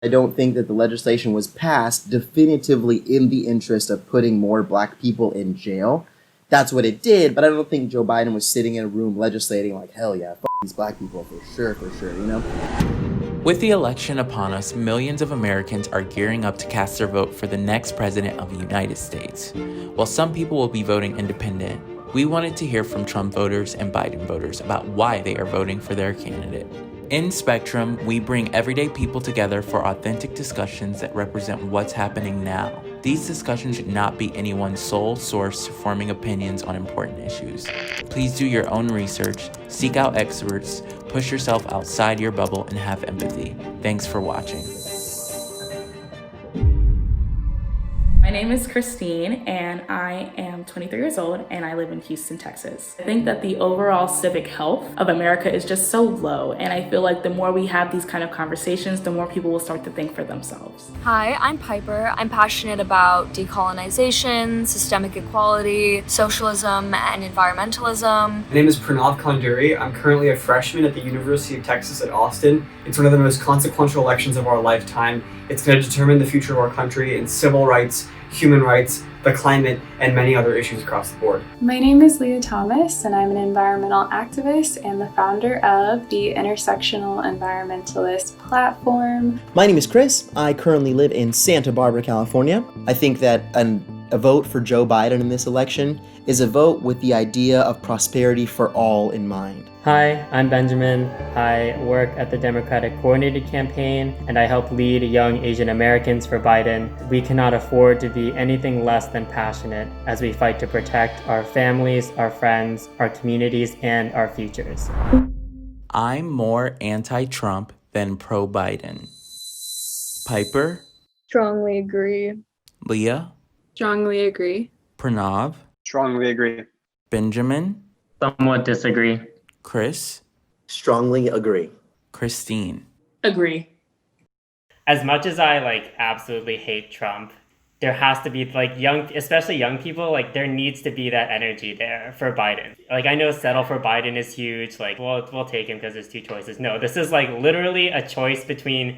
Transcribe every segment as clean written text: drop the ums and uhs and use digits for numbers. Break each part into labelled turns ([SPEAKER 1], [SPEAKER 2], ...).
[SPEAKER 1] I don't think that the legislation was passed definitively in the interest of putting more black people in jail. That's what it did, but I don't think Joe Biden was sitting in a room legislating like, hell yeah, these black people for sure, you know?
[SPEAKER 2] With the election upon us, millions of Americans are gearing up to cast their vote for the next president of the United States. While some people will be voting independent, we wanted to hear from Trump voters and Biden voters about why they are voting for their candidate. In Spectrum, we bring everyday people together for authentic discussions that represent what's happening now. These discussions should not be anyone's sole source forming opinions on important issues. Please do your own research, seek out experts, push yourself outside your bubble, and have empathy. Thanks for watching.
[SPEAKER 3] My name is Christine, and I am 23 years old, and I live in Houston, Texas. I think that the overall civic health of America is just so low, and I feel like the more we have these kind of conversations, the more people will start to think for themselves.
[SPEAKER 4] Hi, I'm Piper. I'm passionate about decolonization, systemic equality, socialism, and environmentalism.
[SPEAKER 5] My name is Pranav Kanduri. I'm currently a freshman at the University of Texas at Austin. It's one of the most consequential elections of our lifetime. It's going to determine the future of our country in civil rights, human rights, the climate, and many other issues across the board.
[SPEAKER 6] My name is Leah Thomas, and I'm an environmental activist and the founder of the Intersectional Environmentalist Platform.
[SPEAKER 1] My name is Chris. I currently live in Santa Barbara, California. I think that a vote for Joe Biden in this election is a vote with the idea of prosperity for all in mind.
[SPEAKER 7] Hi, I'm Benjamin. I work at the Democratic Coordinated Campaign, and I help lead young Asian Americans for Biden. We cannot afford to be anything less than passionate as we fight to protect our families, our friends, our communities, and our futures.
[SPEAKER 2] I'm more anti-Trump than pro-Biden. Piper?
[SPEAKER 4] Strongly agree.
[SPEAKER 2] Leah?
[SPEAKER 6] Strongly agree.
[SPEAKER 2] Pranav?
[SPEAKER 5] Strongly agree.
[SPEAKER 2] Benjamin?
[SPEAKER 7] Somewhat disagree.
[SPEAKER 2] Chris?
[SPEAKER 1] Strongly agree.
[SPEAKER 2] Christine?
[SPEAKER 3] Agree.
[SPEAKER 7] As much as I absolutely hate Trump, there has to be especially young people, there needs to be that energy there for Biden. I know settle for Biden is huge. We'll take him because there's two choices. No, this is literally a choice between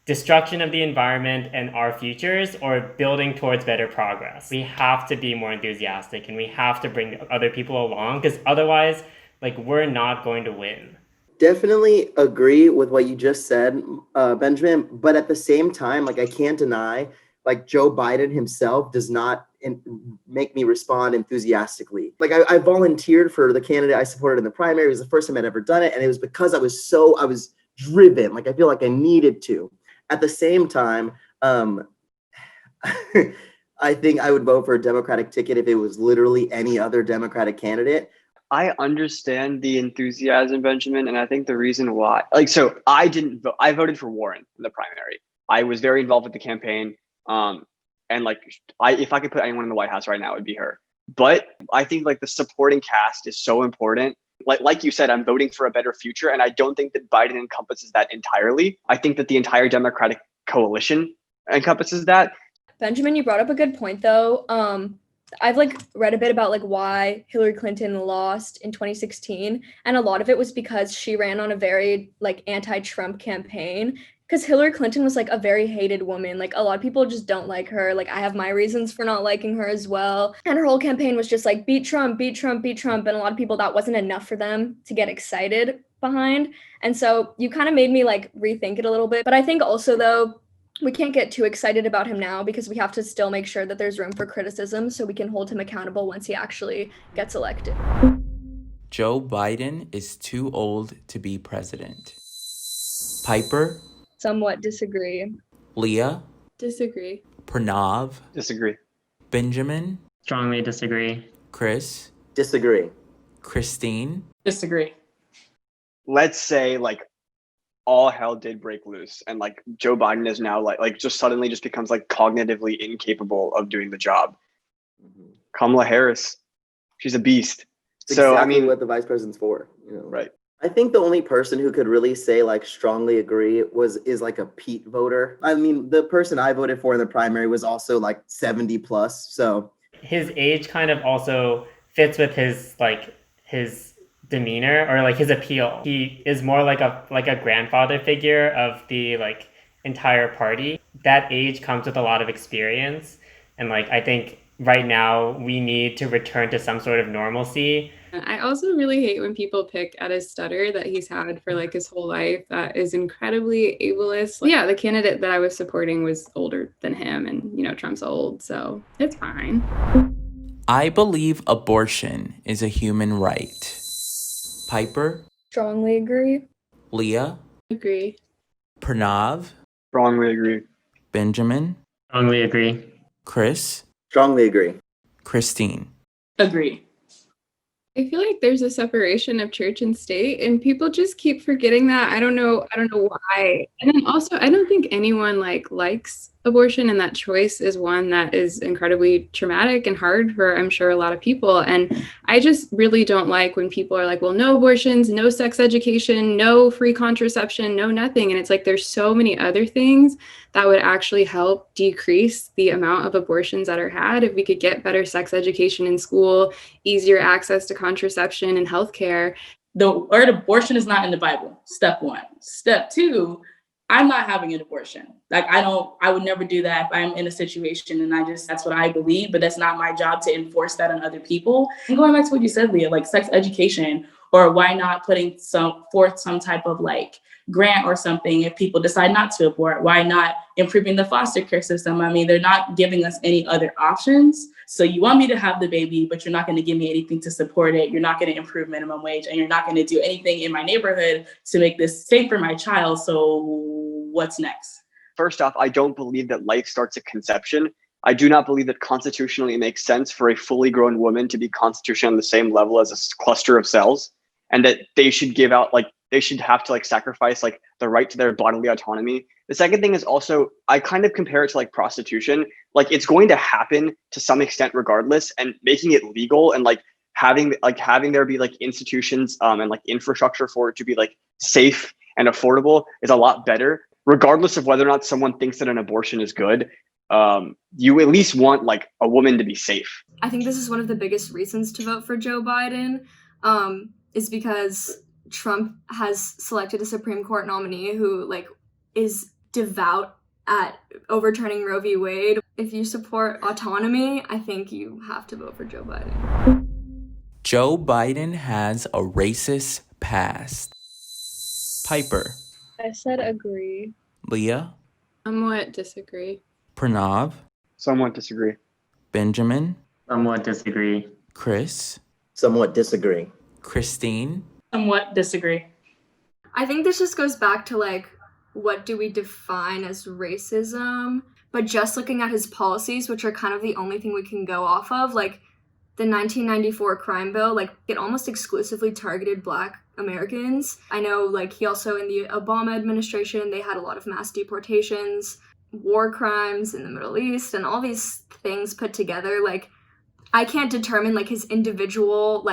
[SPEAKER 7] destruction of the environment and our futures or building towards better progress. We have to be more enthusiastic and we have to bring other people along because otherwise, we're not going to win.
[SPEAKER 1] Definitely agree with what you just said, Benjamin. But at the same time, I can't deny, Joe Biden himself does not make me respond enthusiastically. I volunteered for the candidate I supported in the primary. It was the first time I'd ever done it. And it was because I was driven. I feel like I needed to. At the same time, I think I would vote for a Democratic ticket if it was literally any other Democratic candidate.
[SPEAKER 5] I understand the enthusiasm, Benjamin, and I think the reason why, I didn't vote. I voted for Warren in the primary. I was very involved with the campaign, and if I could put anyone in the White House right now, it would be her. But I think the supporting cast is so important. Like you said, I'm voting for a better future, and I don't think that Biden encompasses that entirely. I think that the entire Democratic coalition encompasses that.
[SPEAKER 4] Benjamin, you brought up a good point, though. I've read a bit about why Hillary Clinton lost in 2016, and a lot of it was because she ran on a very anti-Trump campaign. Because Hillary Clinton was a very hated woman. A lot of people just don't like her. I have my reasons for not liking her as well. And her whole campaign was just beat Trump, beat Trump, beat Trump. And a lot of people, that wasn't enough for them to get excited behind. And so you kind of made me rethink it a little bit. But I think also though, we can't get too excited about him now because we have to still make sure that there's room for criticism so we can hold him accountable once he actually gets elected.
[SPEAKER 2] Joe Biden is too old to be president. Piper?
[SPEAKER 4] Somewhat disagree.
[SPEAKER 2] Leah?
[SPEAKER 6] Disagree.
[SPEAKER 2] Pranav?
[SPEAKER 5] Disagree.
[SPEAKER 2] Benjamin?
[SPEAKER 7] Strongly disagree.
[SPEAKER 2] Chris?
[SPEAKER 1] Disagree.
[SPEAKER 2] Christine?
[SPEAKER 3] Disagree.
[SPEAKER 5] Let's say all hell did break loose and Joe Biden is now just suddenly just becomes cognitively incapable of doing the job. Kamala Harris, she's a beast.
[SPEAKER 1] It's
[SPEAKER 5] So
[SPEAKER 1] exactly what the vice president's for,
[SPEAKER 5] right.
[SPEAKER 1] I think the only person who could really say strongly agree is a Pete voter. I mean, the person I voted for in the primary was also 70 plus. So
[SPEAKER 7] His age kind of also fits with his his demeanor or his appeal. He is more like a grandfather figure of the entire party. That age comes with a lot of experience. And like, I think right now we need to return to some sort of normalcy.
[SPEAKER 8] I also really hate when people pick at his stutter that he's had for like his whole life that is incredibly ableist. Yeah, the candidate that I was supporting was older than him, and Trump's old, so it's fine.
[SPEAKER 2] I believe abortion is a human right. Piper?
[SPEAKER 4] Strongly agree.
[SPEAKER 2] Leah?
[SPEAKER 8] Agree.
[SPEAKER 2] Pranav?
[SPEAKER 5] Strongly agree.
[SPEAKER 2] Benjamin?
[SPEAKER 7] Strongly agree.
[SPEAKER 2] Chris?
[SPEAKER 1] Strongly agree.
[SPEAKER 2] Christine?
[SPEAKER 3] Agree.
[SPEAKER 8] I feel like there's a separation of church and state, and people just keep forgetting that. I don't know why. And then also, I don't think anyone likes abortion, and that choice is one that is incredibly traumatic and hard for, I'm sure, a lot of people. And I just really don't like when people are like, well, no abortions, no sex education, no free contraception, no nothing. And it's like, there's so many other things that would actually help decrease the amount of abortions that are had if we could get better sex education in school, easier access to contraception and healthcare.
[SPEAKER 3] The word abortion is not in the Bible, step one. Step two, I'm not having an abortion. I would never do that if I'm in a situation and that's what I believe, but that's not my job to enforce that on other people. And going back to what you said, Leah, like sex education, or why not putting forth some type of grant or something if people decide not to abort? Why not improving the foster care system? I mean, they're not giving us any other options. So you want me to have the baby, but you're not going to give me anything to support it. You're not going to improve minimum wage, and you're not going to do anything in my neighborhood to make this safe for my child. So what's next?
[SPEAKER 5] First off, I don't believe that life starts at conception. I do not believe that constitutionally it makes sense for a fully grown woman to be constitutionally on the same level as a cluster of cells, and that they should give out they should have to sacrifice the right to their bodily autonomy. The second thing is also, I kind of compare it to prostitution. It's going to happen to some extent regardless, and making it legal and having there be institutions and infrastructure for it to be safe and affordable is a lot better, regardless of whether or not someone thinks that an abortion is good. You at least want a woman to be safe.
[SPEAKER 4] I think this is one of the biggest reasons to vote for Joe Biden, is because Trump has selected a Supreme Court nominee who is devout at overturning Roe v. Wade. If you support autonomy, I think you have to vote for Joe Biden.
[SPEAKER 2] Joe Biden has a racist past. Piper?
[SPEAKER 4] I said agree.
[SPEAKER 2] Leah?
[SPEAKER 8] Somewhat disagree.
[SPEAKER 2] Pranav?
[SPEAKER 5] Somewhat disagree.
[SPEAKER 2] Benjamin?
[SPEAKER 7] Somewhat disagree.
[SPEAKER 2] Chris?
[SPEAKER 1] Somewhat disagree.
[SPEAKER 2] Christine?
[SPEAKER 3] Somewhat disagree.
[SPEAKER 4] I think this just goes back to what do we define as racism? But just looking at his policies, which are kind of the only thing we can go off of, the 1994 crime bill, it almost exclusively targeted Black Americans. I know he also, in the Obama administration, they had a lot of mass deportations, war crimes in the Middle East, and all these things put together. I can't determine his individual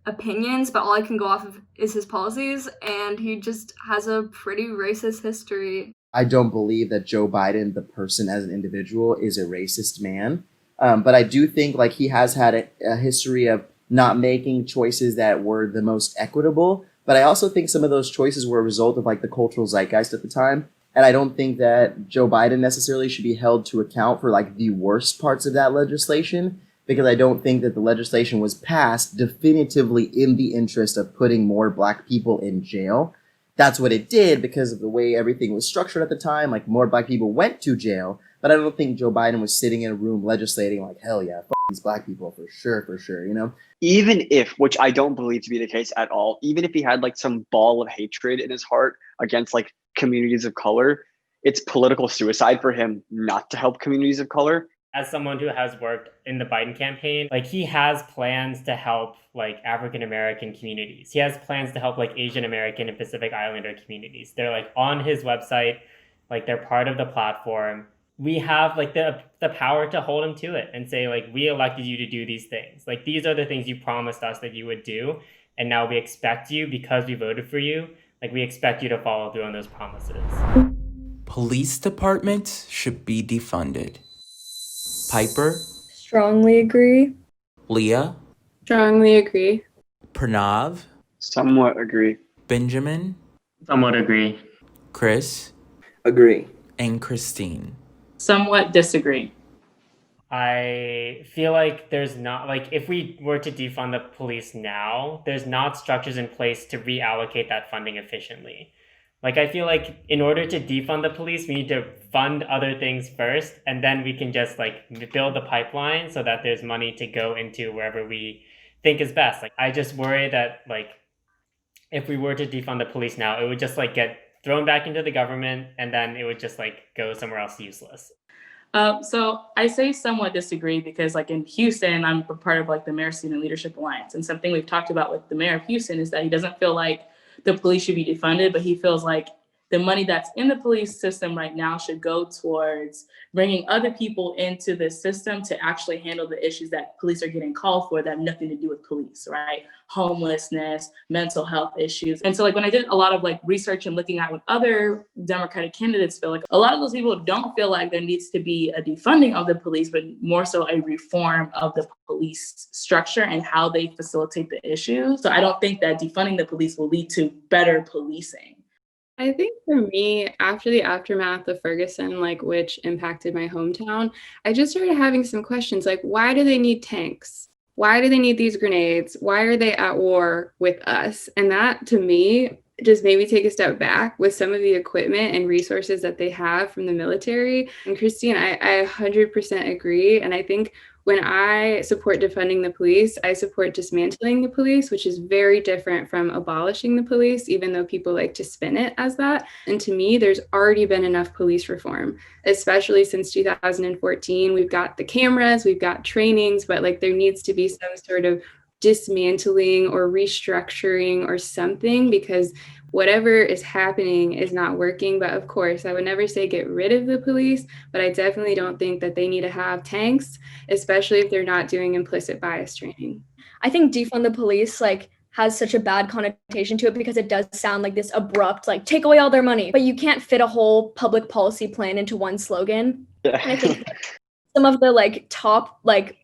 [SPEAKER 4] opinions, but all I can go off of is his policies, and he just has a pretty racist history.
[SPEAKER 1] I don't believe that Joe Biden, the person as an individual, is a racist man. But I do think he has had a history of not making choices that were the most equitable. But I also think some of those choices were a result of the cultural zeitgeist at the time. And I don't think that Joe Biden necessarily should be held to account for the worst parts of that legislation, because I don't think that the legislation was passed definitively in the interest of putting more Black people in jail. That's what it did because of the way everything was structured at the time. More Black people went to jail, but I don't think Joe Biden was sitting in a room legislating hell yeah, these Black people for sure,
[SPEAKER 5] Even if, which I don't believe to be the case at all, even if he had some ball of hatred in his heart against communities of color, it's political suicide for him not to help communities of color.
[SPEAKER 7] As someone who has worked in the Biden campaign, he has plans to help African American communities. He has plans to help Asian American and Pacific Islander communities. They're on his website, they're part of the platform. We have the power to hold him to it and say we elected you to do these things. These are the things you promised us that you would do, and now we expect you, because we voted for you, we expect you to follow through on those promises.
[SPEAKER 2] Police departments should be defunded. Piper?
[SPEAKER 4] Strongly agree.
[SPEAKER 2] Leah?
[SPEAKER 8] Strongly agree.
[SPEAKER 2] Pranav?
[SPEAKER 5] Somewhat agree.
[SPEAKER 2] Benjamin?
[SPEAKER 7] Somewhat agree.
[SPEAKER 2] Chris?
[SPEAKER 1] Agree.
[SPEAKER 2] and Christine.
[SPEAKER 3] Somewhat disagree.
[SPEAKER 7] I feel like there's not, like, if we were to defund the police now, there's not structures in place to reallocate that funding efficiently. Like, I feel like in order to defund the police, we need to fund other things first, and then we can just like build the pipeline so that there's money to go into wherever we think is best. Like, I just worry that like if we were to defund the police now, it would just like get thrown back into the government, and then it would just like go somewhere else useless.
[SPEAKER 3] So I say somewhat disagree because like in Houston, I'm a part of like the Mayor Student Leadership Alliance. And something we've talked about with the mayor of Houston is that he doesn't feel like the police should be defunded, but he feels like the money that's in the police system right now should go towards bringing other people into the system to actually handle the issues that police are getting called for that have nothing to do with police, right? Homelessness, mental health issues. And so like when I did a lot of like research and looking at what other Democratic candidates feel like, a lot of those people don't feel like there needs to be a defunding of the police, but more so a reform of the police structure and how they facilitate the issues. So I don't think that defunding the police will lead to better policing.
[SPEAKER 8] I think for me, after the aftermath of Ferguson, like which impacted my hometown, I just started having some questions like, why do they need tanks? Why do they need these grenades? Why are they at war with us? And that to me just made me take a step back with some of the equipment and resources that they have from the military. And Christine, I 100% agree. And I think when I support defunding the police, I support dismantling the police, which is very different from abolishing the police, even though people like to spin it as that. And to me, there's already been enough police reform, especially since 2014. We've got the cameras, we've got trainings, but like there needs to be some sort of dismantling or restructuring or something, because whatever is happening is not working. But of course, I would never say get rid of the police, but I definitely don't think that they need to have tanks, especially if they're not doing implicit bias training.
[SPEAKER 4] I think defund the police like has such a bad connotation to it because it does sound like this abrupt, like take away all their money, but you can't fit a whole public policy plan into one slogan.
[SPEAKER 5] Yeah.
[SPEAKER 4] And I think some of the like top like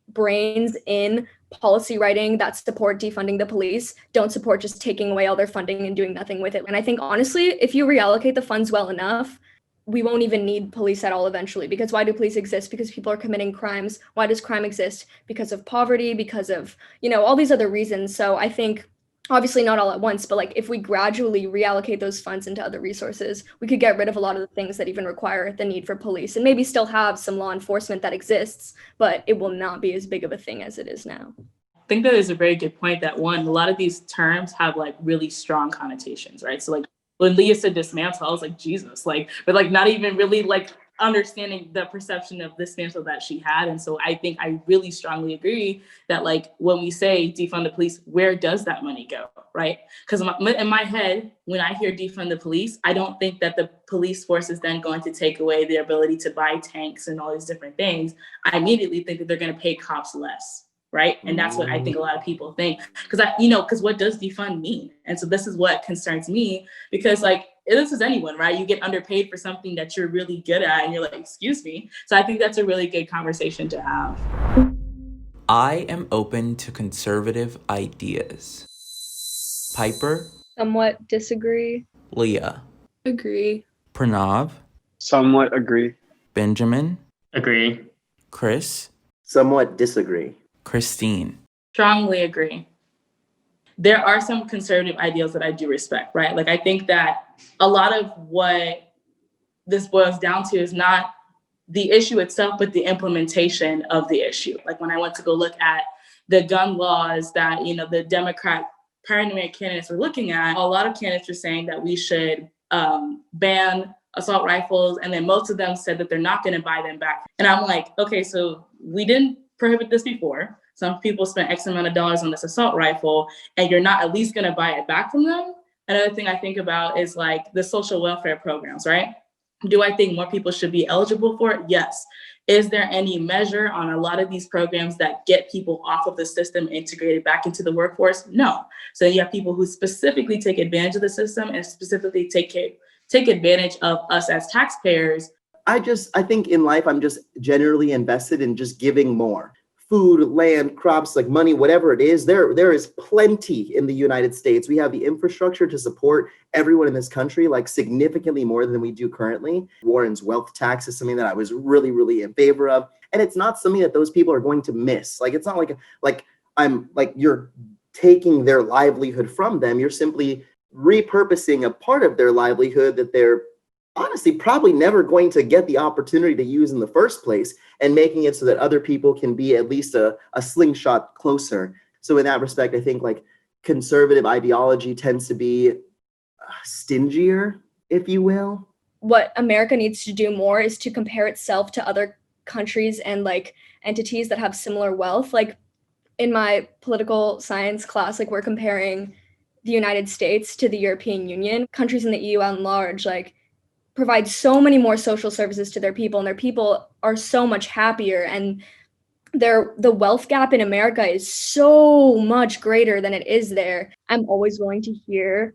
[SPEAKER 4] brains in policy writing that support defunding the police don't support just taking away all their funding and doing nothing with it. And I think honestly, if you reallocate the funds well enough, we won't even need police at all eventually. Because why do police exist? Because people are committing crimes. Why does crime exist? Because of poverty, because of, all these other reasons. So I think obviously not all at once, but like if we gradually reallocate those funds into other resources, we could get rid of a lot of the things that even require the need for police and maybe still have some law enforcement that exists, but it will not be as big of a thing as it is now.
[SPEAKER 3] I think that is a very good point that one, a lot of these terms have like really strong connotations, right? So like when Leah said dismantle, I was like, Jesus, like, but like not even really like understanding the perception of dismantle that she had. And so I think I really strongly agree that like when we say defund the police, where does that money go, right? Because in my head, when I hear defund the police, I don't think that the police force is then going to take away the ability to buy tanks and all these different things. I immediately think that they're going to pay cops less. Right. And that's what I think a lot of people think, because what does defund mean? And so this is what concerns me, because like this is anyone, right? You get underpaid for something that you're really good at and you're like, excuse me. So I think that's a really good conversation to have.
[SPEAKER 2] I am open to conservative ideas. Piper?
[SPEAKER 4] Somewhat disagree.
[SPEAKER 2] Leah?
[SPEAKER 8] Agree.
[SPEAKER 2] Pranav?
[SPEAKER 5] Somewhat agree.
[SPEAKER 2] Benjamin?
[SPEAKER 7] Agree.
[SPEAKER 2] Chris?
[SPEAKER 1] Somewhat disagree.
[SPEAKER 2] Christine?
[SPEAKER 3] Strongly agree. There are some conservative ideals that I do respect, right? Like I think that a lot of what this boils down to is not the issue itself, but the implementation of the issue. Like when I went to go look at the gun laws that, the Democrat primary candidates were looking at, a lot of candidates were saying that we should ban assault rifles. And then most of them said that they're not going to buy them back. And I'm like, okay, so we didn't prohibit this before. Some people spent X amount of dollars on this assault rifle and you're not at least going to buy it back from them. Another thing I think about is like the social welfare programs, right? Do I think more people should be eligible for it? Yes. Is there any measure on a lot of these programs that get people off of the system integrated back into the workforce? No. So you have people who specifically take advantage of the system and specifically take advantage of us as taxpayers.
[SPEAKER 1] I think in life, I'm just generally invested in just giving more. food, land, crops, like money, whatever it is, there is plenty in the United States. We have the infrastructure to support everyone in this country, like significantly more than we do currently. Warren's wealth tax is something that I was really, really in favor of. And it's not something that those people are going to miss. Like, it's not like I'm like, you're taking their livelihood from them. You're simply repurposing a part of their livelihood that they're honestly probably never going to get the opportunity to use in the first place, and making it so that other people can be at least a slingshot closer. So in that respect, I think like conservative ideology tends to be stingier, if you will.
[SPEAKER 4] What America needs to do more is to compare itself to other countries and like entities that have similar wealth. Like in my political science class, like we're comparing the United States to the European Union. Countries in the EU at large, like provide so many more social services to their people, and their people are so much happier, and the wealth gap in America is so much greater than it is there. I'm always willing to hear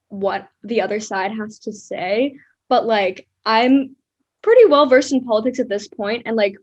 [SPEAKER 4] what the other side has to say, but like I'm pretty well versed in politics at this point, and like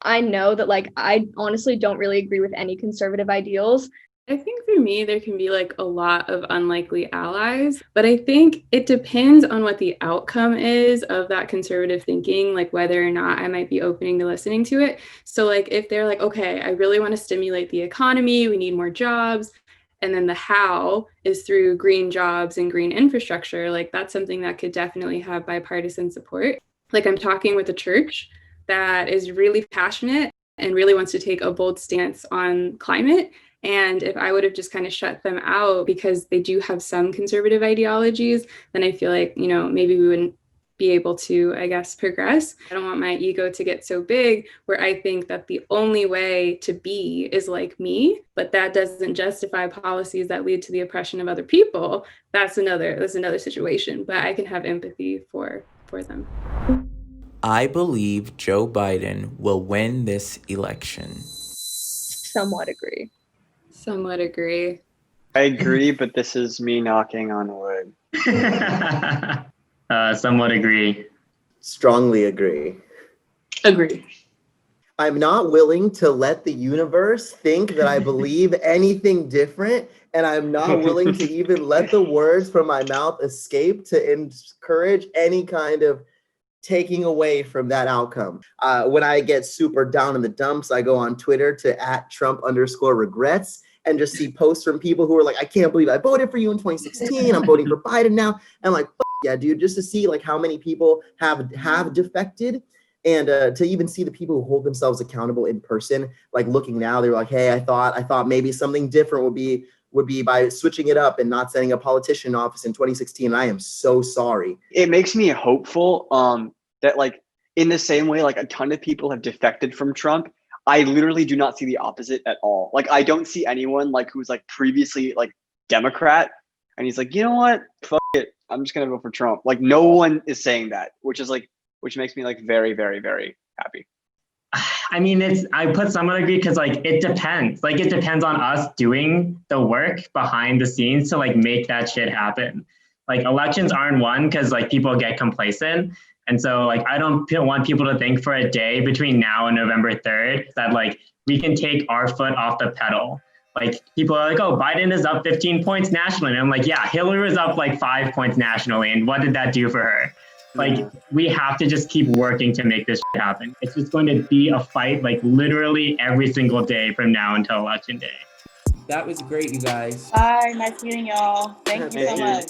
[SPEAKER 4] I know that like I honestly don't really agree with any conservative ideals.
[SPEAKER 8] I think for me, there can be like a lot of unlikely allies, but I think it depends on what the outcome is of that conservative thinking, like whether or not I might be opening to listening to it. So like if they're like, okay, I really want to stimulate the economy, we need more jobs, and then the how is through green jobs and green infrastructure, like that's something that could definitely have bipartisan support. Like I'm talking with a church that is really passionate and really wants to take a bold stance on climate. And if I would have just kind of shut them out because they do have some conservative ideologies, then I feel like, you know, maybe we wouldn't be able to, I guess, progress. I don't want my ego to get so big where I think that the only way to be is like me, but that doesn't justify policies that lead to the oppression of other people. That's another situation, but I can have empathy for them.
[SPEAKER 2] I believe Joe Biden will win this election.
[SPEAKER 4] Somewhat agree.
[SPEAKER 5] I agree, but this is me knocking on wood.
[SPEAKER 9] Somewhat agree.
[SPEAKER 1] Strongly agree.
[SPEAKER 8] Agree.
[SPEAKER 1] I'm not willing to let the universe think that I believe anything different, and I'm not willing to even let the words from my mouth escape to encourage any kind of taking away from that outcome. When I get super down in the dumps, I go on Twitter to @Trump_regrets and just see posts from people who are like, I can't believe I voted for you in 2016. I'm voting for Biden now. And I'm like, yeah, dude, just to see like how many people have defected, and to even see the people who hold themselves accountable in person, like looking now, they're like, hey, I thought maybe something different would be by switching it up and not sending a politician in office in 2016. And I am so sorry.
[SPEAKER 5] It makes me hopeful that like in the same way, like a ton of people have defected from Trump. I literally do not see the opposite at all. Like I don't see anyone like who's like previously like Democrat and he's like, you know what, fuck it, I'm just gonna vote for Trump. Like no one is saying that, which makes me like very, very, very happy.
[SPEAKER 9] I mean, I put somewhat agree because like it depends. Like it depends on us doing the work behind the scenes to like make that shit happen. Like elections aren't won because like people get complacent. And so like I don't want people to think for a day between now and November 3rd that like we can take our foot off the pedal. Like people are like, oh, Biden is up 15 points nationally. And I'm like, yeah, Hillary was up like 5 points nationally. And what did that do for her? Like we have to just keep working to make this shit happen. It's just going to be a fight like literally every single day from now until election day.
[SPEAKER 2] That was great, you guys.
[SPEAKER 10] Bye. Nice meeting y'all. Thank you so much.